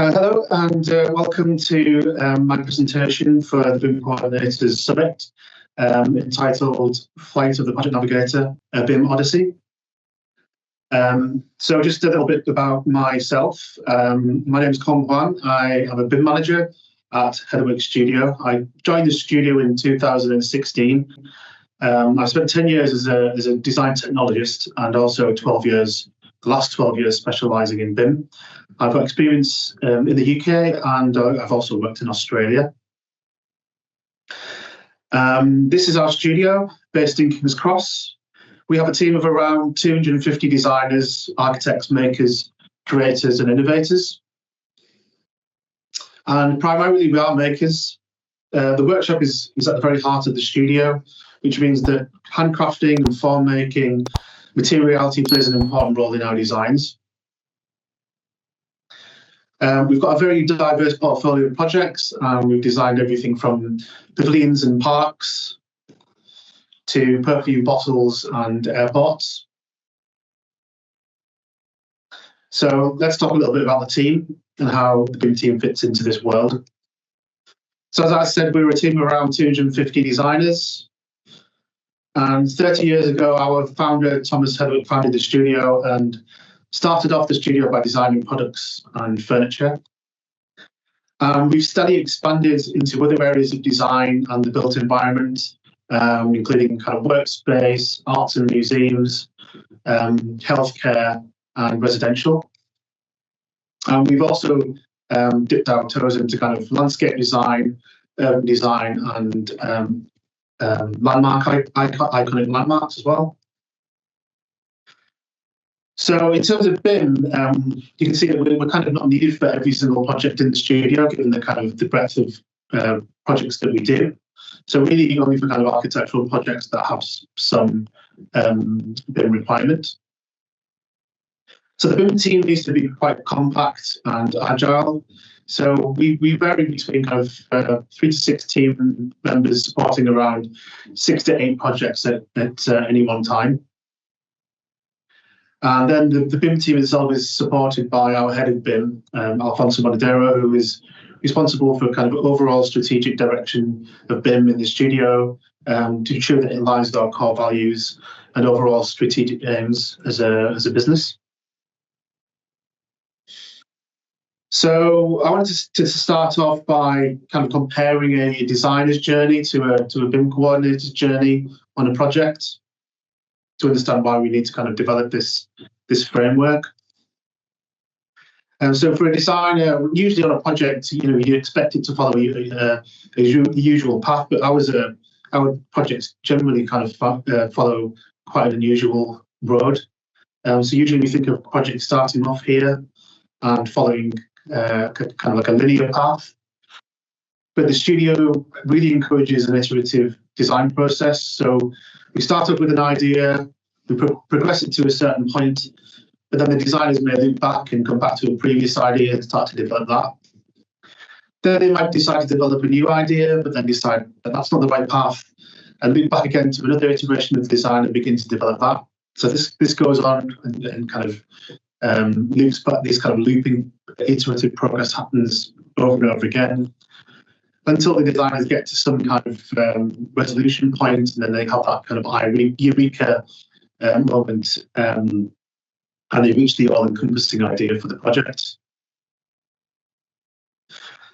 Hello and welcome to my presentation for the BIM Coordinators Summit entitled Flight of the Project Navigator, a BIM Odyssey. So just a little bit about myself. My name is Hoang. I am a BIM manager at Hoang Studio. I joined the studio in 2016. I spent 10 years as a design technologist and also 12 years, the last 12 years specialising in BIM. I've got experience in the UK and I've also worked in Australia. This is our studio based in King's Cross. We have a team of around 250 designers, architects, makers, creators and innovators. And primarily we are makers. The workshop is at the very heart of the studio, which means that handcrafting and form making, materiality plays an important role in our designs. We've got a very diverse portfolio of projects. We've designed everything from pavilions and parks to perfume bottles and airports. So let's talk a little bit about the team and how the BIM team fits into this world. So as I said, we were a team of around 250 designers. And 30 years ago, our founder, Thomas Hedwick, founded the studio and started off the studio by designing products and furniture. We've steadily expanded into other areas of design and the built environment, including kind of workspace, arts and museums, healthcare and residential. We've also dipped our toes into kind of landscape design, urban design and iconic landmarks as well. So in terms of BIM, you can see that we're kind of not needed for every single project in the studio, given the kind of the breadth of projects that we do. So really only for kind of architectural projects that have some BIM requirement. So the BIM team needs to be quite compact and agile. So we vary between kind of 3 to 6 team members supporting around 6 to 8 projects at any one time. And then the BIM team itself is supported by our head of BIM, Alfonso Monedero, who is responsible for kind of overall strategic direction of BIM in the studio to ensure that it aligns with our core values and overall strategic aims as a business. So I wanted to start off by kind of comparing a designer's journey to a BIM coordinator's journey on a project, to understand why we need to kind of develop this framework. And so for a designer, usually on a project, you expect it to follow a usual path, but our projects generally kind of follow quite an unusual road. So usually we think of projects starting off here and following kind of like a linear path. But the studio really encourages an iterative design process. So we start off with an idea, we progress it to a certain point, but then the designers may loop back and come back to a previous idea and start to develop that. Then they might decide to develop a new idea, but then decide that that's not the right path, and loop back again to another iteration of the design and begin to develop that. So this goes on and kind of loops back. This kind of looping iterative progress happens over and over again, until the designers get to some kind of resolution point, and then they have that kind of eureka moment, and they reach the all-encompassing idea for the project.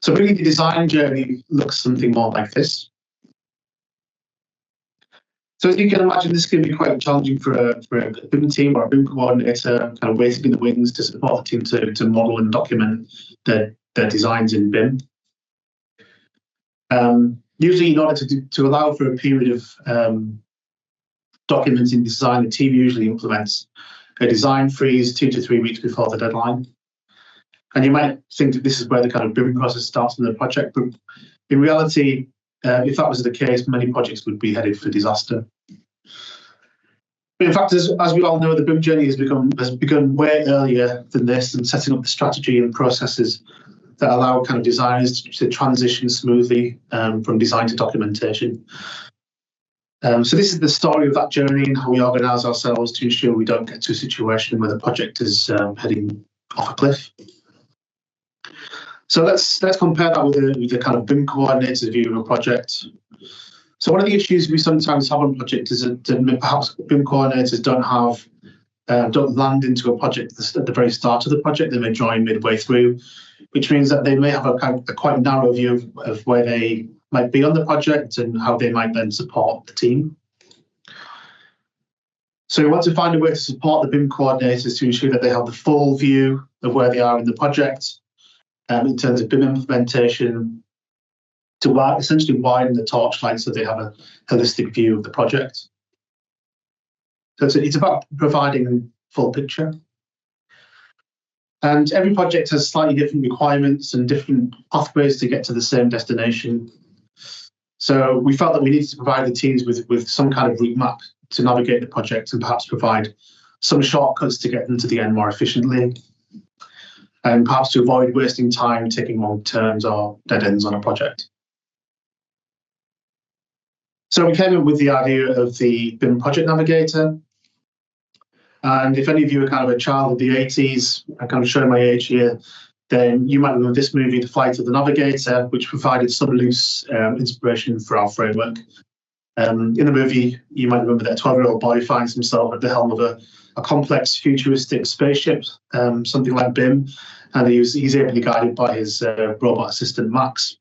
So really the design journey looks something more like this. So as you can imagine, this can be quite challenging for a BIM team or a BIM coordinator, kind of waiting in the wings to support the team to model and document their designs in BIM. Usually, in order to allow for a period of documenting design, the team usually implements a design freeze 2 to 3 weeks before the deadline. And you might think that this is where the kind of BIM process starts in the project, but in reality, if that was the case, many projects would be headed for disaster. But in fact, as we all know, the BIM journey has begun way earlier than this, and setting up the strategy and processes that allow kind of designers to transition smoothly from design to documentation. So this is the story of that journey and how we organise ourselves to ensure we don't get to a situation where the project is heading off a cliff. So let's compare that with the kind of BIM coordinated view of a project. So one of the issues we sometimes have on projects is that perhaps BIM coordinators don't land into a project at the very start of the project. They may join midway through, which means that they may have a quite narrow view of where they might be on the project and how they might then support the team. So we want to find a way to support the BIM coordinators to ensure that they have the full view of where they are in the project in terms of BIM implementation, to essentially widen the torchlight so they have a holistic view of the project. So it's about providing full picture. And every project has slightly different requirements and different pathways to get to the same destination. So we felt that we needed to provide the teams with some kind of route map to navigate the project and perhaps provide some shortcuts to get them to the end more efficiently, and perhaps to avoid wasting time taking long turns or dead ends on a project. So we came up with the idea of the BIM Project Navigator. And if any of you are kind of a child of the 80s, I kind of show my age here, then you might remember this movie, The Flight of the Navigator, which provided some loose inspiration for our framework. In the movie, you might remember that a 12-year-old boy finds himself at the helm of a complex futuristic spaceship, something like BIM, and he's able to be guided by his robot assistant, Max.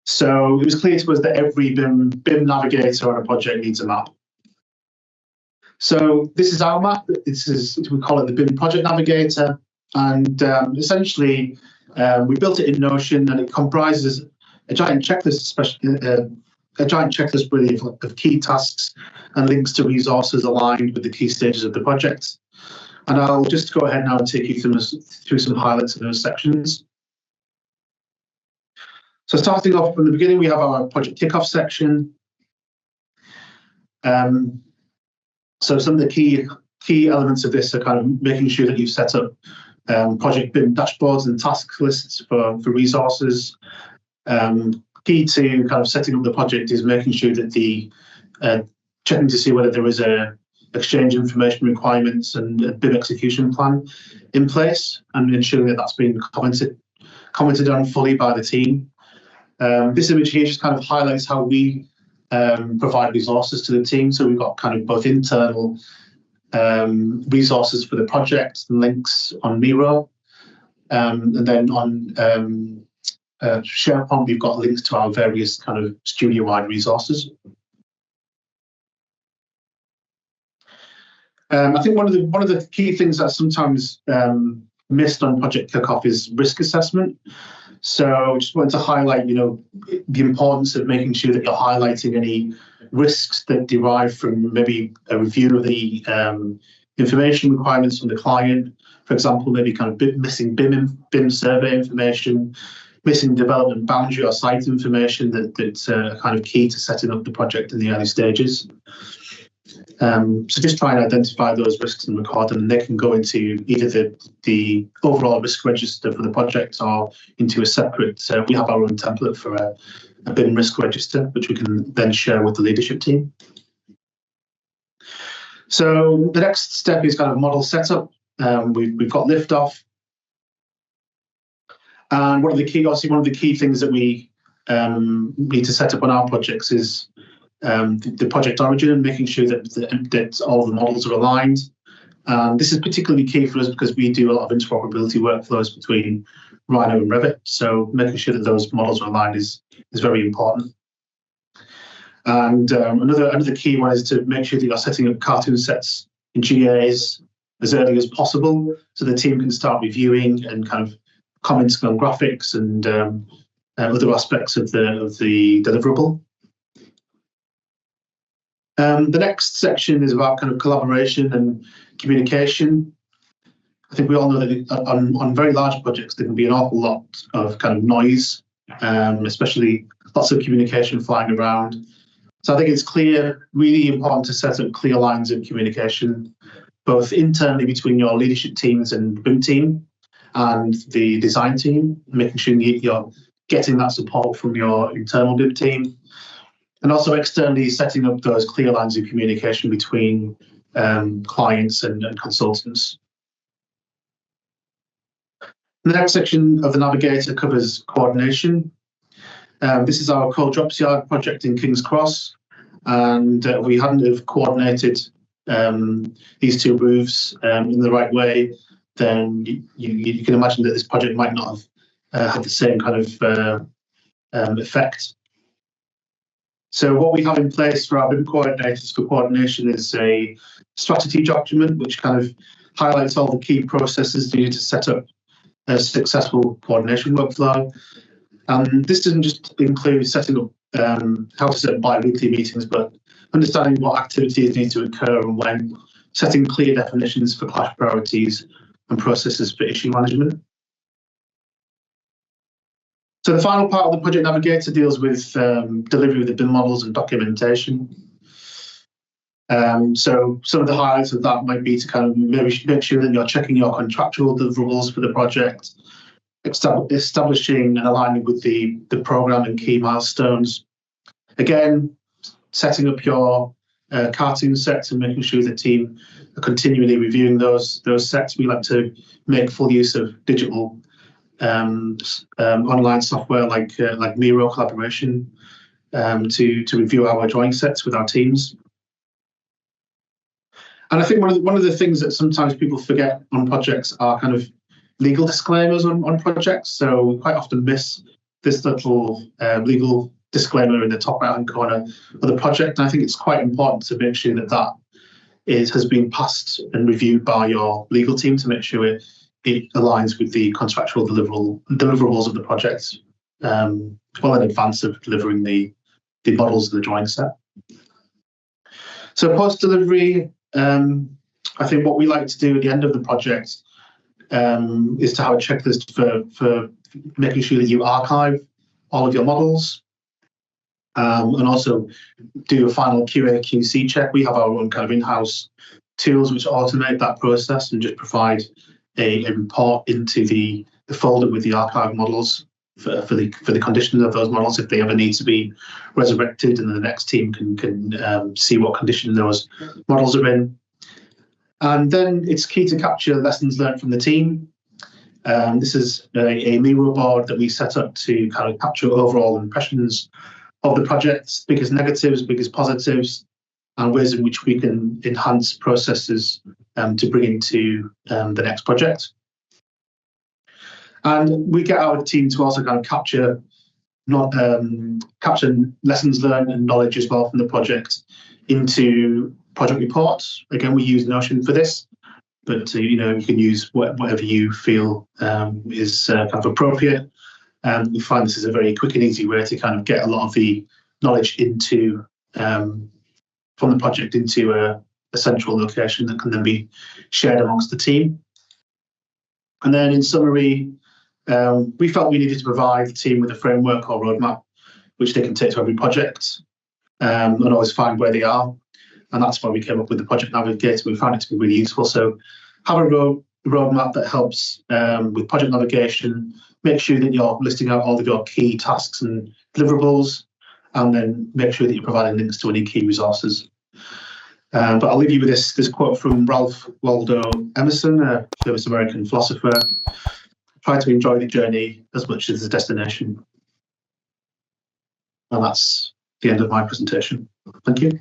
So it was clear to us that every BIM navigator on a project needs a map. So this is our map. We call it the BIM Project Navigator, and essentially we built it in Notion, and it comprises a giant checklist, really of key tasks and links to resources aligned with the key stages of the project. And I'll just go ahead now and take you through some highlights of those sections. So starting off from the beginning, we have our project kickoff section. So some of the key elements of this are kind of making sure that you've set up project BIM dashboards and task lists for resources. Key to kind of setting up the project is making sure that checking to see whether there is a exchange information requirements and a BIM execution plan in place, and ensuring that that's been commented on fully by the team. This image here just kind of highlights how we provide resources to the team. So we've got kind of both internal resources for the project and links on Miro, and then on SharePoint we've got links to our various kind of studio-wide resources. I think one of the key things that's sometimes missed on project kickoff is risk assessment. So I just wanted to highlight, the importance of making sure that you're highlighting any risks that derive from maybe a review of the information requirements from the client. For example, maybe kind of missing BIM survey information, missing development boundary or site information that's kind of key to setting up the project in the early stages. So just try and identify those risks and record them, and they can go into either the overall risk register for the project or into a separate, we have our own template for a BIM risk register, which we can then share with the leadership team. So the next step is kind of model setup. We've got liftoff. And one of the key things that we need to set up on our projects is the project origin, and making sure that all the models are aligned. This is particularly key for us because we do a lot of interoperability workflows between Rhino and Revit. So making sure that those models are aligned is very important. And another key one is to make sure that you're setting up cartoon sets in GAs as early as possible, so the team can start reviewing and kind of commenting on graphics and other aspects of the deliverable. The next section is about kind of collaboration and communication. I think we all know that on very large projects, there can be an awful lot of kind of noise, especially lots of communication flying around. So I think it's really important to set up clear lines of communication, both internally between your leadership teams and BIM team and the design team, making sure you're getting that support from your internal BIM team. And also externally setting up those clear lines of communication between clients and consultants. The next section of the Navigator covers coordination. This is our coal drops yard project in King's Cross, and we hadn't have coordinated these two roofs in the right way, then you can imagine that this project might not have had the same kind of effect. So what we have in place for our BIM coordinators for coordination is a strategy document, which kind of highlights all the key processes needed to set up a successful coordination workflow. And this doesn't just include setting up how to set up bi-weekly meetings, but understanding what activities need to occur and when, setting clear definitions for clash priorities and processes for issue management. So the final part of the Project Navigator deals with delivery of the BIM models and documentation. So some of the highlights of that might be to kind of maybe make sure that you're checking your contractual deliverables for the project, establishing and aligning with the program and key milestones. Again, setting up your cartoon sets and making sure the team are continually reviewing those sets. We like to make full use of digital online software like Miro collaboration to review our drawing sets with our teams. And I think one of the things that sometimes people forget on projects are kind of legal disclaimers on projects. So we quite often miss this little legal disclaimer in the top right-hand corner of the project. And I think it's quite important to make sure that has been passed and reviewed by your legal team to make sure it aligns with the contractual deliverables of the project well in advance of delivering the models of the drawing set. So post-delivery, I think what we like to do at the end of the project is to have a checklist for making sure that you archive all of your models and also do a final QA/QC check. We have our own kind of in-house tools which automate that process and just provide a report into the folder with the archive models for the condition of those models if they ever need to be resurrected, and the next team can see what condition those models are in. And then it's key to capture lessons learned from the team. This is a Miro board that we set up to kind of capture overall impressions of the project, biggest negatives, biggest positives, and ways in which we can enhance processes to bring into the next project. And we get our team to also kind of capture lessons learned and knowledge as well from the project into project reports. Again, we use Notion for this, but you can use whatever you feel is kind of appropriate. We find this is a very quick and easy way to kind of get a lot of the knowledge into from the project into a central location that can then be shared amongst the team. And then in summary, we felt we needed to provide the team with a framework or roadmap which they can take to every project and always find where they are. And that's why we came up with the Project Navigator. We found it to be really useful. So have a roadmap that helps with project navigation, make sure that you're listing out all of your key tasks and deliverables, and then make sure that you're providing links to any key resources. But I'll leave you with this quote from Ralph Waldo Emerson, a famous American philosopher. Try to enjoy the journey as much as the destination. And that's the end of my presentation. Thank you.